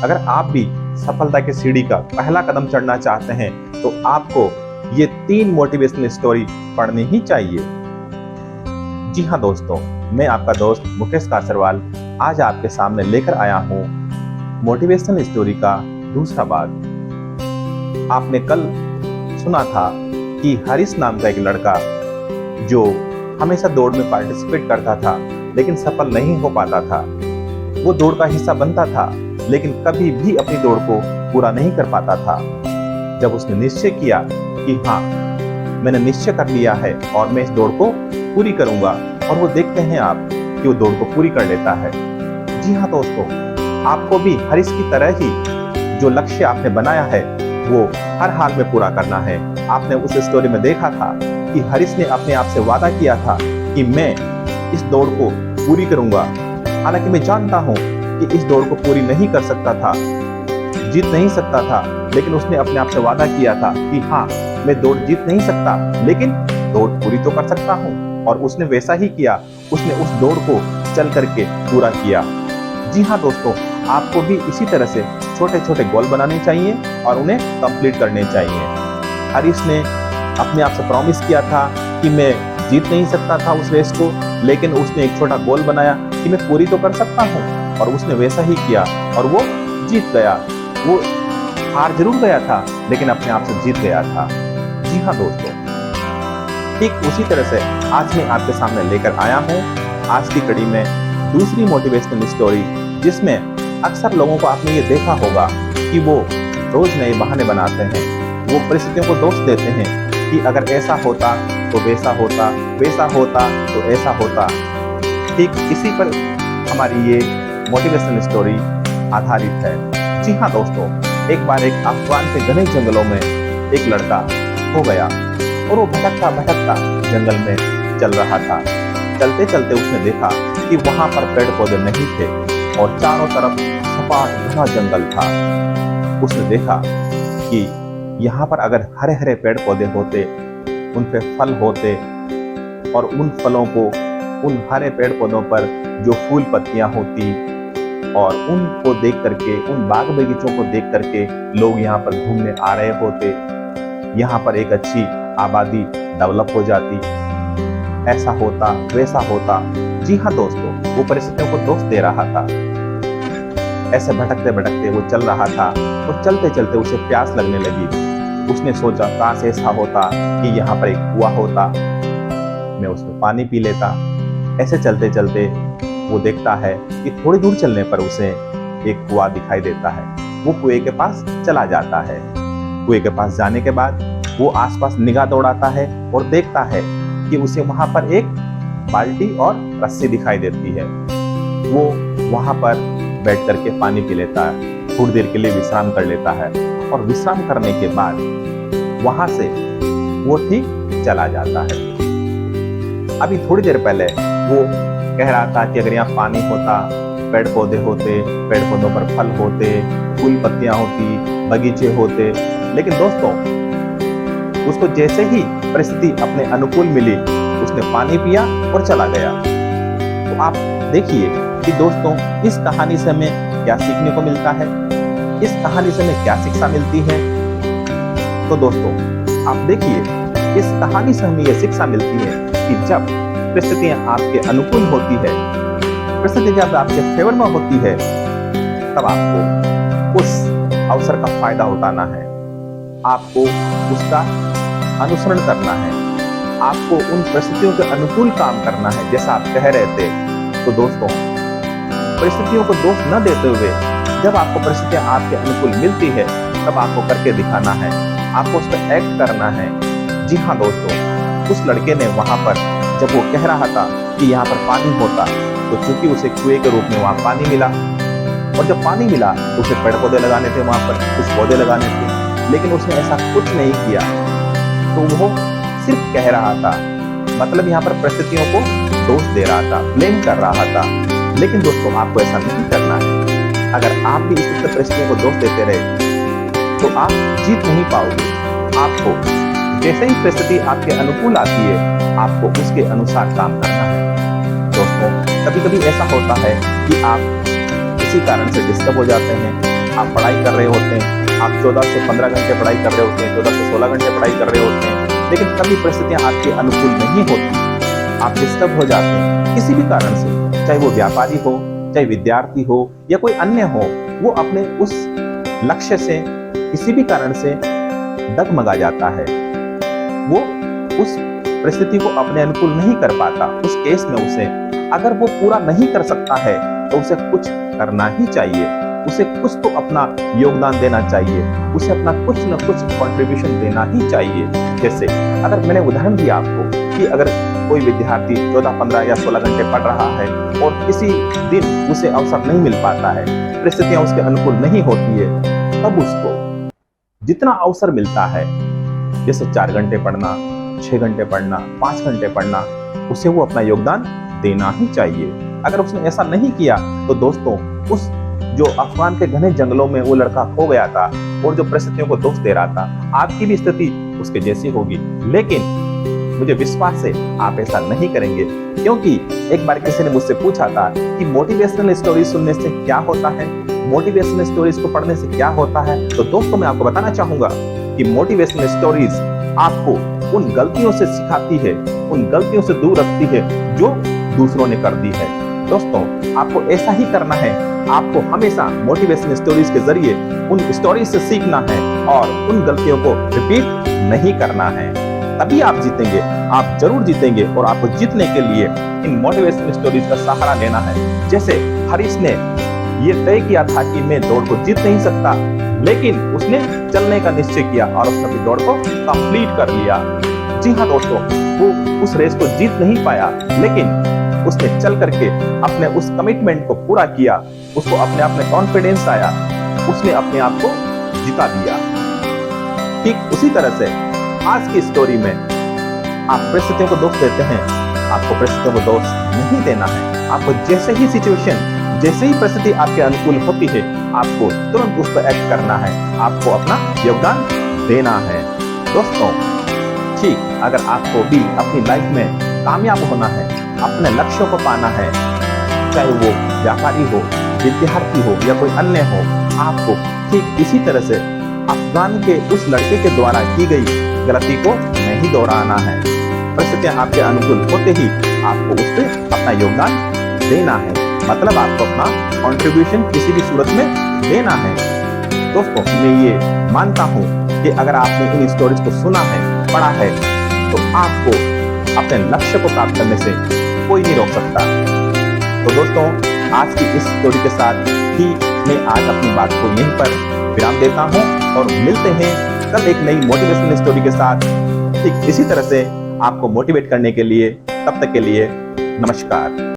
अगर आप भी सफलता की सीढ़ी का पहला कदम चढ़ना चाहते हैं तो आपको ये 3 मोटिवेशनल स्टोरी पढ़नी ही चाहिए। जी हाँ दोस्तों, मैं आपका दोस्त मुकेश कासरवाल आज आपके सामने लेकर आया हूँ मोटिवेशनल स्टोरी का दूसरा भाग। आपने कल सुना था कि हरीश नाम का एक लड़का जो हमेशा दौड़ में पार्टिसिपेट करता था लेकिन सफल नहीं हो पाता था। वो दौड़ का हिस्सा बनता था लेकिन कभी भी अपनी दौड़ को पूरा नहीं कर पाता था। जब उसने निश्चय किया कि हाँ, मैंने निश्चय कर लिया है और मैं इस दौड़ को पूरी करूंगा, और वो देखते हैं आप कि वो दौड़ को पूरी कर लेता है। जी हाँ दोस्तों, आपको भी हरीश की तरह ही जो लक्ष्य आपने बनाया है वो हर हाल में पूरा करना है। आपने उस स्टोरी में देखा था कि हरीश ने अपने आप से वादा किया था कि मैं इस दौड़ को पूरी करूंगा। हालांकि मैं जानता हूं कि इस दौड़ को पूरी नहीं कर सकता था, जीत नहीं सकता था, लेकिन उसने अपने आप से वादा किया था कि हाँ, मैं दौड़ जीत नहीं सकता लेकिन दौड़ पूरी तो कर सकता हूँ, और उसने वैसा ही किया। उसने उस दौड़ को चल करके पूरा किया। जी हाँ दोस्तों, आपको भी इसी तरह से छोटे छोटे गोल बनाने चाहिए और उन्हें कंप्लीट करने चाहिए। हरीश ने अपने आप से प्रॉमिस किया था कि मैं जीत नहीं सकता था उस रेस को, लेकिन उसने एक छोटा गोल बनाया कि मैं पूरी तो कर सकता हूँ, और उसने वैसा ही किया और वो जीत गया। वो हार जरूर गया था लेकिन अपने आप से जीत गया था। जी हाँ दोस्तों, ठीक उसी तरह से आज मैं आपके सामने लेकर आया हूँ आज की कड़ी में दूसरी मोटिवेशनल स्टोरी, जिसमें अक्सर लोगों को आपने ये देखा होगा कि वो रोज नए बहाने बनाते हैं। वो परिस्थितियों को दोष देते हैं कि अगर ऐसा होता तो वैसा होता, वैसा होता तो ऐसा होता। ठीक इसी पर हमारी ये मोटिवेशनल स्टोरी आधारित है। जी हाँ दोस्तों, एक बार एक अफगान के घने जंगलों में एक लड़का हो गया और वो भटकता भटकता जंगल में चल रहा था। चलते चलते उसने देखा कि वहां पर पेड़ पौधे नहीं थे और चारों तरफ सपाट घना जंगल था। उसने देखा कि यहाँ पर अगर हरे हरे पेड़ पौधे होते, उन पे फल होते, और उन फलों को, उन हरे पेड़ पौधों पर जो फूल पत्तियां होती, और उनको देख करके, उन बाग बगीचों को देख करके लोग यहाँ पर घूमने आ रहे होते, यहाँ पर एक अच्छी आबादी डेवलप हो जाती। ऐसा होता, वैसा होता। जी हाँ दोस्तों, वो परिस्थितियों को दोष दे रहा था। ऐसे भटकते भटकते वो चल रहा था और चलते चलते उसे प्यास लगने लगी। उसने सोचा काश ऐसा होता कि यहाँ पर एक कुआं होता, मैं उसमें पानी पी लेता। ऐसे चलते चलते वो देखता है कि थोड़ी दूर चलने पर उसे एक कुआं दिखाई देता है। वो कुएं के पास चला जाता है। कुएं के पास जाने के बाद वो आसपास निगाह दौड़ाता है और देखता है कि उसे वहां पर एक बाल्टी और रस्सी दिखाई देती है। वो वहां पर बैठ करके पानी पी लेता है, थोड़ी देर के लिए विश्राम कर लेता है, और विश्राम करने के बाद वहां से वो ठीक चला जाता है। अभी थोड़ी देर पहले वो कह रहा था कि अगर यहाँ पानी होता, पेड़ पौधे होते, पेड़ पौधों पर फल होते, फूल पत्तियां होती, बगीचे होते, लेकिन दोस्तों उसको जैसे ही परिस्थिति अपने अनुकूल मिली, उसने पानी पिया और चला गया। तो आप देखिए कि दोस्तों इस कहानी से हमें क्या सीखने को मिलता है, इस कहानी से हमें क्या शिक्षा मिलती है। तो दोस्तों आप देखिए, इस कहानी से हमें यह शिक्षा मिलती है कि जब परिस्थितियां आपके अनुकूल होती है, परिस्थिति जब आपके फेवर में होती है, तब आपको उस अवसर का फायदा उठाना है, आपको उसका अनुसरण करना है, आपको उन परिस्थितियों के अनुकूल काम करना है जैसा आप कह रहे थे। तो दोस्तों परिस्थितियों को दोष न देते हुए जब आपको परिस्थितियां आपके अनुकूल मिलती है तब आपको करके दिखाना है, आपको उस पर एक्ट करना है। जी हाँ दोस्तों, उस लड़के ने वहां पर जब वो कह रहा था कि यहाँ पर पानी होता, तो चूंकि उसे कुएं के रूप में वहां पानी मिला, और जब पानी मिला तो उसे पेड़ पौधे लगाने थे, वहां पर कुछ पौधे लगाने थे, लेकिन उसने ऐसा कुछ नहीं किया। तो वो सिर्फ कह रहा था, मतलब यहाँ पर परिस्थितियों को दोष दे रहा था, ब्लेम कर रहा था। लेकिन दोस्तों आपको ऐसा नहीं करना है। अगर आप भी इस तरह परिस्थितियों को दोष देते रहे तो आप जीत नहीं पाओगे। आपको जैसे ही परिस्थिति आपके अनुकूल आती है, आपको उसके अनुसार काम करना है। दोस्तों कभी कभी ऐसा होता है कि आप किसी कारण से डिस्टर्ब हो जाते हैं, आप पढ़ाई कर रहे होते हैं, आप 14 से 15 घंटे पढ़ाई कर रहे होते हैं, 14 से 16 घंटे पढ़ाई कर रहे होते हैं, लेकिन कभी परिस्थितियां आपके अनुकूल नहीं होती, आप डिस्टर्ब हो जाते हैं किसी भी कारण से, चाहे वो व्यापारी हो, चाहे विद्यार्थी हो या कोई अन्य हो, वो अपने उस लक्ष्य से किसी भी कारण से डगमगा जाता है, वो उस परिस्थिति को अपने अनुकूल नहीं कर पाता। उस केस में उसे अगर वो पूरा नहीं कर सकता है तो उसे कुछ करना ही चाहिए, उसे कुछ तो अपना योगदान देना चाहिए, उसे अपना कुछ न कुछ कंट्रीब्यूशन देना ही चाहिए। जैसे अगर मैंने उदाहरण दिया आपको कि अगर कोई विद्यार्थी 14, 15 या 16 घंटे पढ़ रहा है और किसी दिन उसे अवसर नहीं मिल पाता है, परिस्थितियां उसके अनुकूल नहीं होती है, तब उसको जितना अवसर मिलता है, जैसे 4 घंटे पढ़ना, 6 घंटे पढ़ना, 5 घंटे पढ़ना, उसे वो अपना योगदान देना ही चाहिए। अगर उसने ऐसा नहीं किया तो दोस्तों, उस जो अफगान के घने जंगलों में वो लड़का खो गया था और जो परिस्थितियों को दोष दे रहा था, आपकी भी स्थिति उसके जैसी होगी। लेकिन मुझे विश्वास है आप ऐसा नहीं करेंगे, क्योंकि एक बार किसी ने मुझसे पूछा था कि मोटिवेशनल स्टोरी सुनने से क्या होता है, मोटिवेशनल स्टोरीज को पढ़ने से क्या होता है। तो दोस्तों, मैं आपको बताना चाहूंगा कि मोटिवेशनल स्टोरीज आपको उन गलतियों से सिखाती है, उन गलतियों से दूर रखती है जो दूसरों ने कर दी है। दोस्तों, आपको ऐसा ही करना है, आपको हमेशा मोटिवेशनल स्टोरीज के जरिए उन स्टोरीज से सीखना है और उन गलतियों को रिपीट नहीं करना है, तभी आप जीतेंगे। आप जरूर जीतेंगे और आपको जीतने के लिए इन मोटिवेशनल स्टोरीज का सहारा लेना है। जैसे हरीश ने ये तय किया था कि मैं दौड़ को जीत नहीं सकता, लेकिन उसने चलने का निश्चय किया और उसने अपनी दौड़ को कंप्लीट कर लिया। जी हाँ दोस्तों, वो उस रेस को जीत नहीं पाया, लेकिन उसने चल करके अपने उस कमिटमेंट को पूरा किया, उसको अपने आप में कॉन्फिडेंस आया, उसने अपने आप को जिता दिया। ठीक उसी तरह से आज की स्टोरी में आप परिस्थितियों को दोष देते हैं, आपको परिस्थितियों को दोष नहीं देना है। आपको जैसे ही सिचुएशन, जैसे ही परिस्थिति आपके अनुकूल होती है, आपको तुरंत उस पर एक्ट करना है, आपको अपना योगदान देना है। दोस्तों, ठीक अगर आपको भी अपनी लाइफ में कामयाब होना है, अपने लक्ष्यों को पाना है, चाहे वो व्यापारी हो, विद्यार्थी हो या कोई अन्य हो, आपको ठीक इसी तरह से अफगान के उस लड़के के द्वारा की गई गलती को नहीं दोहराना है। परिस्थितियां आपके अनुकूल होते ही आपको उस पर अपना योगदान देना है, मतलब आपको अपना कंट्रीब्यूशन किसी भी सूरत में देना है। दोस्तों, मैं ये मानता हूँ कि अगर आपने इन स्टोरीज को सुना है, पढ़ा है, तो आपको अपने लक्ष्य को प्राप्त करने से कोई नहीं रोक सकता। तो दोस्तों, आज की इस स्टोरी के साथ ही मैं आज अपनी बात को यहीं पर विराम देता हूं और मिलते हैं कल एक नई मोटिवेशनल स्टोरी के साथ, ठीक इसी तरह से आपको मोटिवेट करने के लिए। तब तक के लिए नमस्कार।